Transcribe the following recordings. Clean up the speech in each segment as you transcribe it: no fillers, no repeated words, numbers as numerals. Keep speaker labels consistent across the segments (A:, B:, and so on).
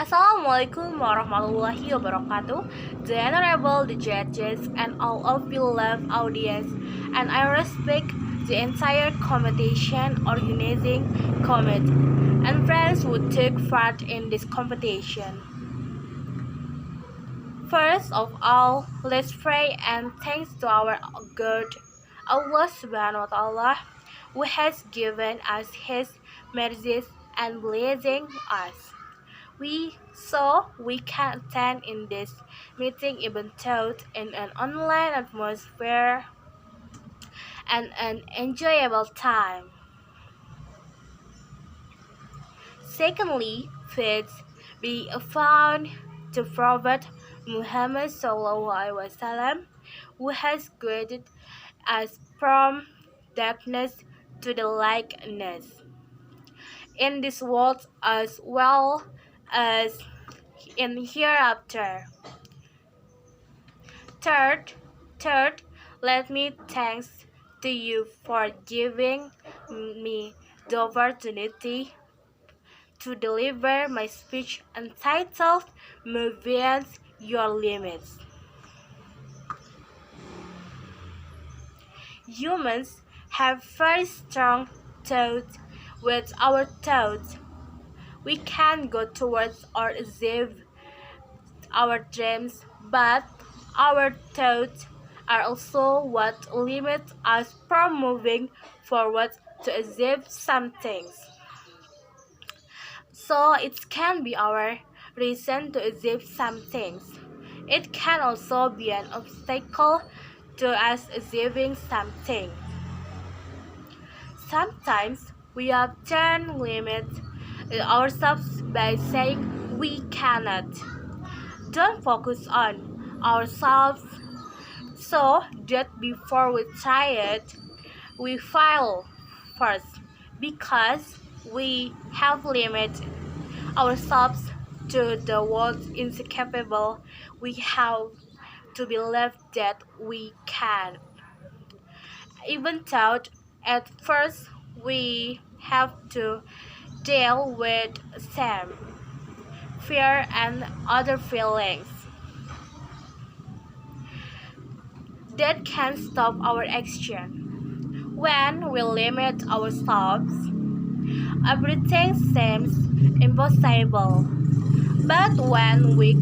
A: Assalamualaikum warahmatullahi wabarakatuh, the honorable, the judges, and all of you love audience, and I respect the entire competition organizing committee and friends who took part in this competition. First of all, let's pray and thanks to our God, Allah subhanahu wa ta'ala, who has given us His mercies and blessing us. We can attend in this meeting even though in an online atmosphere and an enjoyable time. Secondly, faith be found to Prophet Muhammad SAW, who has guided us from darkness to the likeness in this world as well as in hereafter. Third, let me thanks to you for giving me the opportunity to deliver my speech entitled Move Beyond Your Limits. Humans have very strong thoughts. With our thoughts, we can go towards or achieve our dreams, but our thoughts are also what limits us from moving forward to achieve some things. So it can be our reason to achieve some things. It can also be an obstacle to us achieving something. Sometimes we often limit ourselves by saying we cannot. Don't focus on ourselves so that before we try it, we fail first because we have limited ourselves to the world incapable. We have to believe that we can. Even though at first we have to deal with shame, fear, and other feelings that can stop our action. When we limit ourselves, everything seems impossible. But when we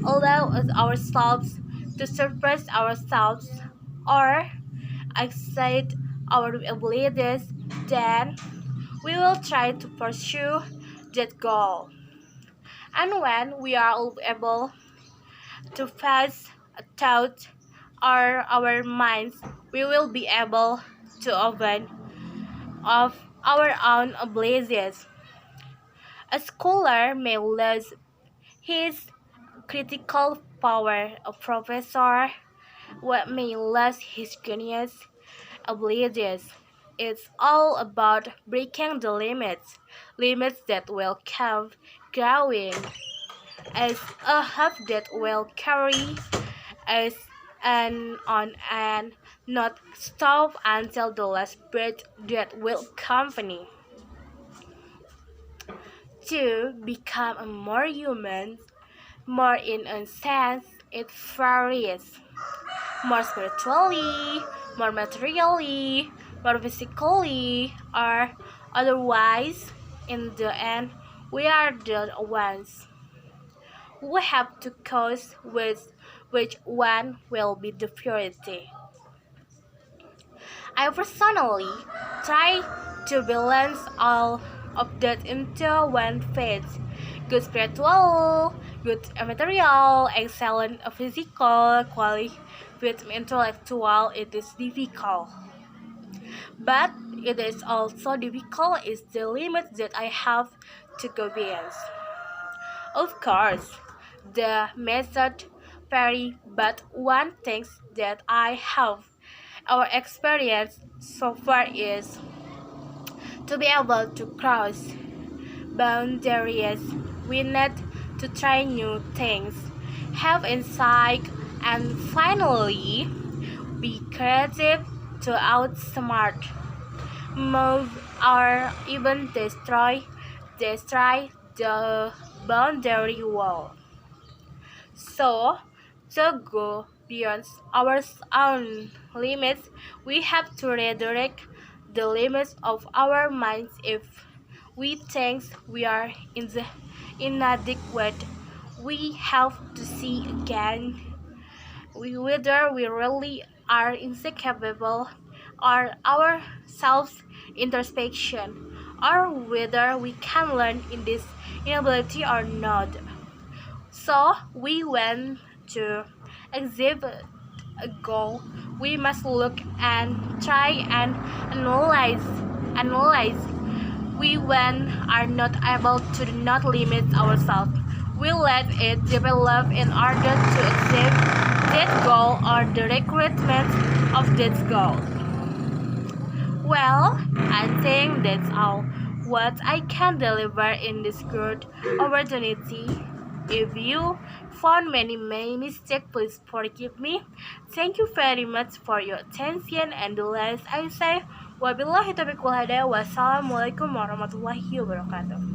A: allow ourselves to surpass ourselves or accept our abilities, then we will try to pursue that goal. And when we are able to face a thought or our minds, we will be able to open of our own abilities. A scholar may lose his critical power, a professor may lose his genius abilities. It's all about breaking the limits that will keep growing, as a hope that will carry us on and not stop until the last breath that will accompany. To become a more human, more in a sense, it varies. More spiritually, more materially, more physically, or otherwise, in the end, we are the ones who have to choose with which one will be the purity. I personally try to balance all of that into one phase. Good spiritual, good material, excellent physical, quality with intellectual, it is difficult. But it is also difficult is the limit that I have to go beyond. Of course, the method vary, but one thing that I have our experience so far is to be able to cross boundaries. We need to try new things, have insight, and finally be creative to outsmart, move, or even destroy the boundary wall. So, to go beyond our own limits, we have to redirect the limits of our minds. If we think we are inadequate, we have to see again whether we really are incapable, or our self-introspection, or whether we can learn in this inability or not. So we went to exhibit a goal. We must look and try and analyze. We when are not able to not limit ourselves. We let it develop in order to achieve that goal or the recruitment of that goal. Well, I think that's all what I can deliver in this good opportunity. If you found many mistakes, please forgive me. Thank you very much for your attention, and the last I say, wabillahi taufiq wal hidayah. Wassalamualaikum warahmatullahi wabarakatuh.